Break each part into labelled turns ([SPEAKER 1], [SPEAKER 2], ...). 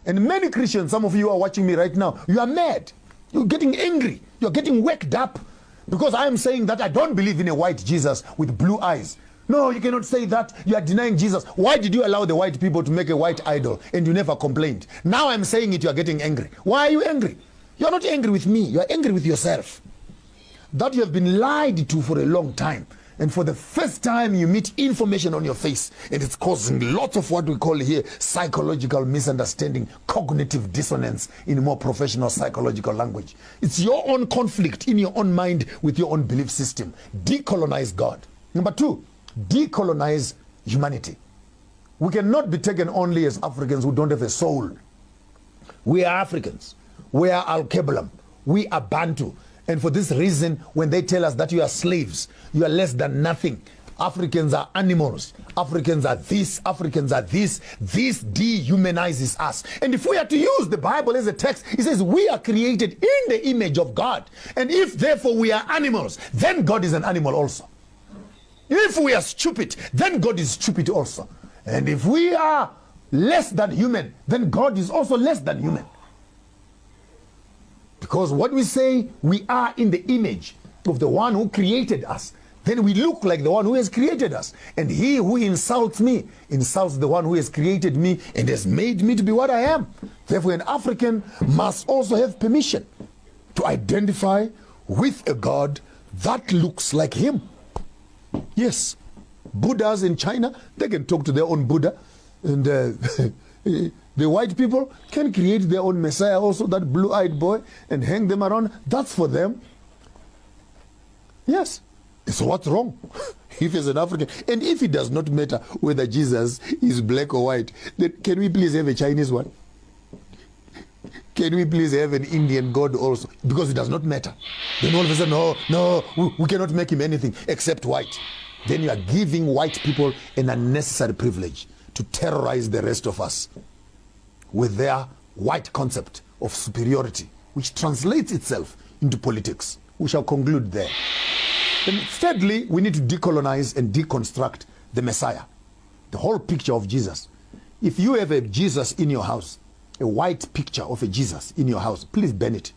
[SPEAKER 1] And many Christians, some of you are watching me right now, you are mad. You're getting angry. You're getting worked up because I am saying that I don't believe in a white Jesus with blue eyes. No, you cannot say that. You are denying Jesus. Why did you allow the white people to make a white idol and you never complained? Now I'm saying it, you are getting angry. Why are you angry? You are not angry with me. You are angry with yourself. That you have been lied to for a long time. And for the first time, you meet information on your face, and it's causing lots of what we call here psychological misunderstanding, cognitive dissonance in more professional psychological language. It's your own conflict in your own mind with your own belief system. Decolonize God. Number two, decolonize humanity. We cannot be taken only as Africans who don't have a soul. We are Africans. We are Al-Kebalam. We are Bantu. And for this reason, when they tell us that you are slaves, you are less than nothing. Africans are animals. Africans are this. Africans are this. This dehumanizes us. And if we are to use the Bible as a text, it says we are created in the image of God. And if therefore we are animals, then God is an animal also. If we are stupid, then God is stupid also. And if we are less than human, then God is also less than human. Because what we say, we are in the image of the one who created us. Then we look like the one who has created us. And he who insults me, insults the one who has created me and has made me to be what I am. Therefore, an African must also have permission to identify with a God that looks like him. Yes, Buddhas in China, they can talk to their own Buddha. And the white people can create their own Messiah also, that blue-eyed boy, and hang them around. That's for them. Yes. So what's wrong if he's an African? And if it does not matter whether Jesus is black or white, then can we please have a Chinese one? Can we please have an Indian God also? Because it does not matter. Then all of a sudden, no, we cannot make him anything except white. Then you are giving white people an unnecessary privilege to terrorize the rest of us with their white concept of superiority, which translates itself into politics. We shall conclude there. And thirdly, we need to decolonize and deconstruct the Messiah, the whole picture of Jesus. If you have a Jesus in your house, a white picture of a Jesus in your house, please burn it.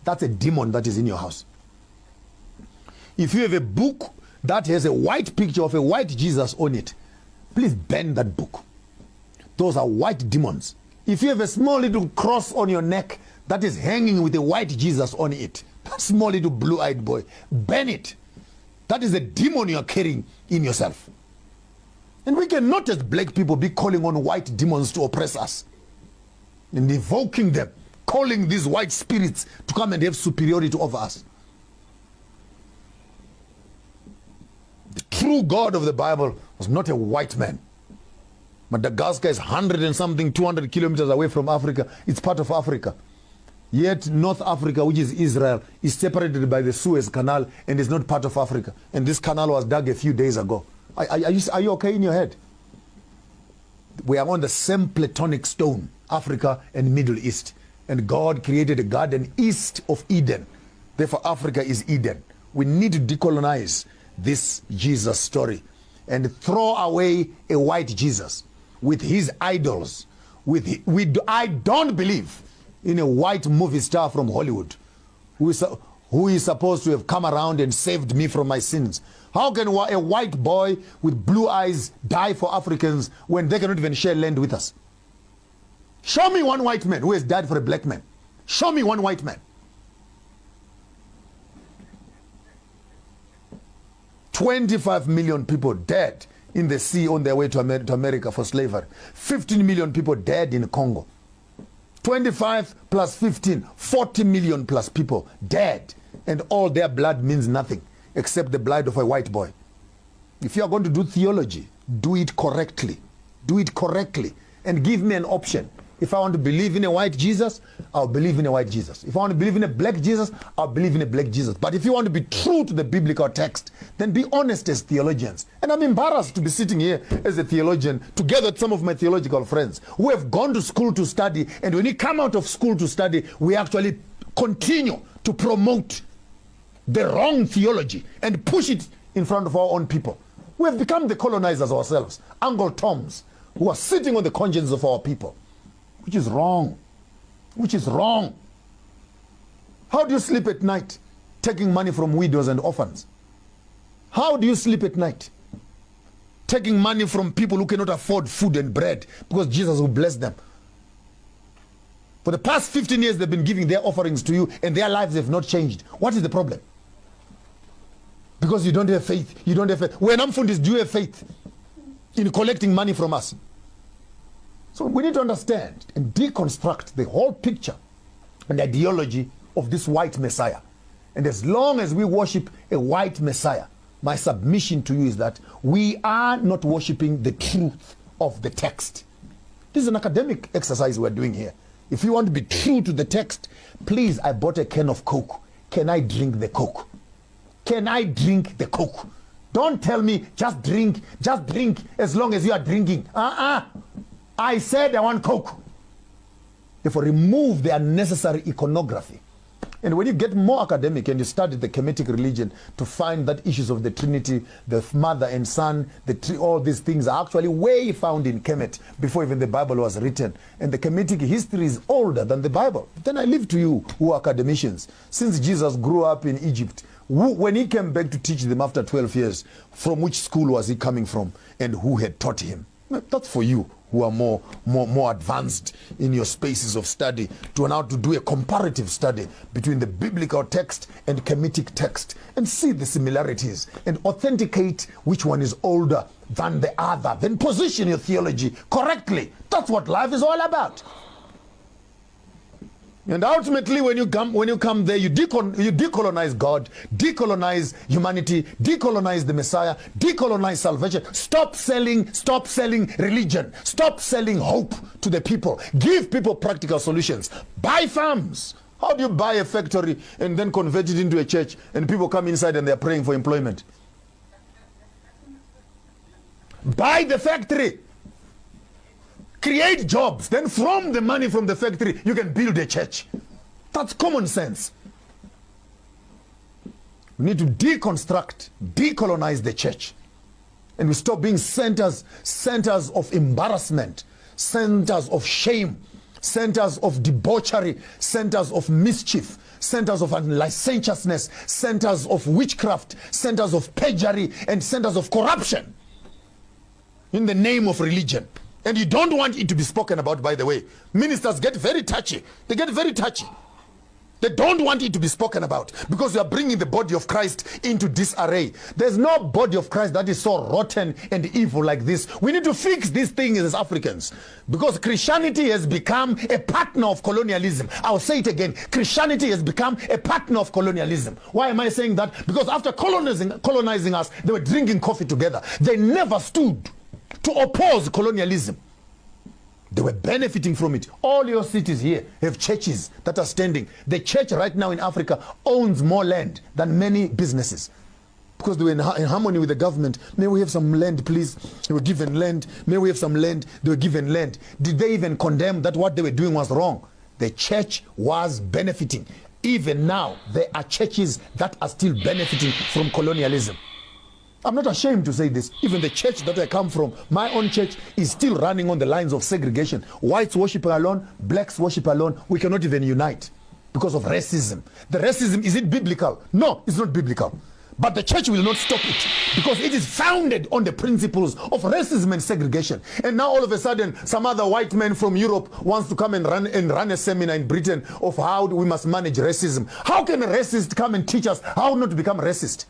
[SPEAKER 1] That's a demon that is in your house. If you have a book that has a white picture of a white Jesus on it, please burn that book. Those are white demons. If you have a small little cross on your neck that is hanging with a white Jesus on it, that small little blue-eyed boy, burn it. That is a demon you are carrying in yourself. And we cannot as black people be calling on white demons to oppress us and evoking them, calling these white spirits to come and have superiority over us. The true God of the Bible was not a white man. Madagascar is 100 and something, 200 kilometers away from Africa. It's part of Africa. Yet North Africa, which is Israel, is separated by the Suez Canal and is not part of Africa. And this canal was dug a few days ago. Are you okay in your head? We are on the same platonic stone, Africa and Middle East. And God created a garden east of Eden. Therefore, Africa is Eden. We need to decolonize this Jesus story and throw away a white Jesus with his idols. I don't believe in a white movie star from Hollywood who is supposed to have come around and saved me from my sins. How can a white boy with blue eyes die for Africans when they cannot even share land with us? Show me one white man who has died for a black man. Show me one white man. 25 million people dead in the sea on their way to America for slavery. 15 million people dead in Congo. 25 plus 15, 40 million plus people dead. And all their blood means nothing except the blood of a white boy. If you are going to do theology, do it correctly. Do it correctly. And give me an option. If I want to believe in a white Jesus, I'll believe in a white Jesus. If I want to believe in a black Jesus, I'll believe in a black Jesus. But if you want to be true to the biblical text, then be honest as theologians. And I'm embarrassed to be sitting here as a theologian together with some of my theological friends who have gone to school to study. And when we come out of school to study, we actually continue to promote the wrong theology and push it in front of our own people. We have become the colonizers ourselves, Uncle Toms, who are sitting on the conscience of our people. which is wrong. Which is wrong. How do you sleep at night? Taking money from widows and orphans. How do you sleep at night? Taking money from people who cannot afford food and bread because Jesus will bless them. For the past 15 years, they've been giving their offerings to you and their lives have not changed. What is the problem? Because you don't have faith. You don't have faith. When Amfundis, do you have faith in collecting money from us? So we need to understand and deconstruct the whole picture and ideology of this white Messiah. And as long as we worship a white Messiah, my submission to you is that we are not worshiping the truth of the text. This is an academic exercise we're doing here. If you want to be true to the text, please, I bought a can of Coke. Can I drink the Coke? Can I drink the Coke? Don't tell me just drink as long as you are drinking. I said I want Coke. Therefore, remove the unnecessary iconography. And when you get more academic and you study the Kemetic religion to find that issues of the Trinity, the Mother and Son, all these things are actually way found in Kemet before even the Bible was written. And the Kemetic history is older than the Bible. Then I leave to you who are academicians. Since Jesus grew up in Egypt, when he came back to teach them after 12 years, from which school was he coming from and who had taught him? That's for you who are more advanced in your spaces of study to know how to do a comparative study between the biblical text and Kemetic text and see the similarities and authenticate which one is older than the other. Then position your theology correctly. That's what life is all about. And ultimately, when you come there, you decolonize God, decolonize humanity, decolonize the Messiah, decolonize salvation. Stop selling religion. Stop selling hope to the people. Give people practical solutions. Buy farms. How do you buy a factory and then convert it into a church and people come inside and they're praying for employment? Buy the factory. Create jobs. Then from the money from the factory, you can build a church. That's common sense. We need to deconstruct, decolonize the church. And we stop being centers of embarrassment, centers of shame, centers of debauchery, centers of mischief, centers of licentiousness, centers of witchcraft, centers of perjury, and centers of corruption in the name of religion. And you don't want it to be spoken about, by the way. Ministers get very touchy. They get very touchy. They don't want it to be spoken about because you are bringing the body of Christ into disarray. There's no body of Christ that is so rotten and evil like this. We need to fix these things as Africans because Christianity has become a partner of colonialism. I'll say it again. Christianity has become a partner of colonialism. Why am I saying that? Because after colonizing us, they were drinking coffee together. They never stood to oppose colonialism. They were benefiting from it. All your cities here have churches that are standing. The church right now in Africa owns more land than many businesses because they were in harmony with the government. May we have some land, please? They were given land. May we have some land? They were given land. Did they even condemn that what they were doing was wrong? The church was benefiting. Even now, there are churches that are still benefiting from colonialism. I'm not ashamed to say this. Even the church that I come from, my own church, is still running on the lines of segregation. Whites worship alone, blacks worship alone. We cannot even unite because of racism. The racism, is it biblical? No, it's not biblical. But the church will not stop it because it is founded on the principles of racism and segregation. And now all of a sudden, some other white man from Europe wants to come and run a seminar in Britain of how we must manage racism. How can a racist come and teach us how not to become racist?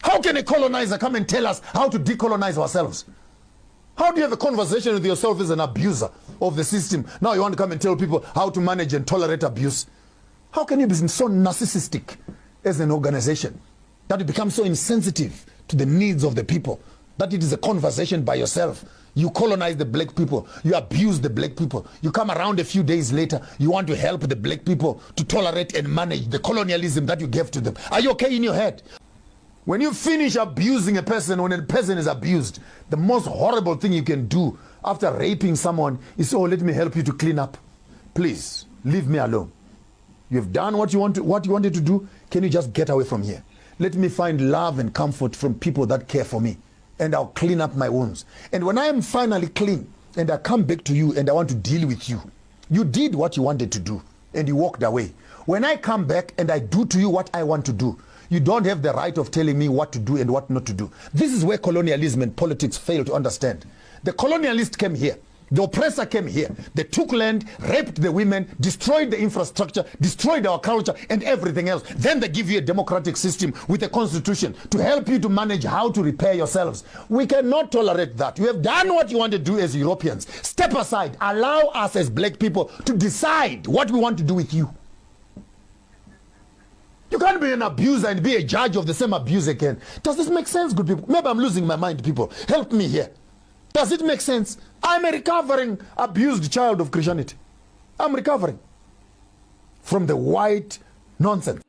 [SPEAKER 1] How can a colonizer come and tell us how to decolonize ourselves? How do you have a conversation with yourself as an abuser of the system? Now you want to come and tell people how to manage and tolerate abuse. How can you be so narcissistic as an organization that you become so insensitive to the needs of the people that it is a conversation by yourself? You colonize the black people. You abuse the black people. You come around a few days later. You want to help the black people to tolerate and manage the colonialism that you gave to them. Are you okay in your head? When you finish abusing a person, when a person is abused, the most horrible thing you can do after raping someone is, oh, let me help you to clean up. Please, leave me alone. You've done what you wanted to do. Can you just get away from here? Let me find love and comfort from people that care for me, and I'll clean up my wounds. And when I am finally clean, and I come back to you and I want to deal with you. You did what you wanted to do and you walked away. When I come back and I do to you what I want to do, you don't have the right of telling me what to do and what not to do. This is where colonialism and politics fail to understand. The colonialist came here. The oppressor came here. They took land, raped the women, destroyed the infrastructure, destroyed our culture and everything else. Then they give you a democratic system with a constitution to help you to manage how to repair yourselves. We cannot tolerate that. You have done what you want to do as Europeans. Step aside. Allow us as black people to decide what we want to do with you. You can't be an abuser and be a judge of the same abuse again. Does this make sense, good people? Maybe I'm losing my mind, people. Help me here. Does it make sense? I'm a recovering, abused child of Christianity. I'm recovering from the white nonsense.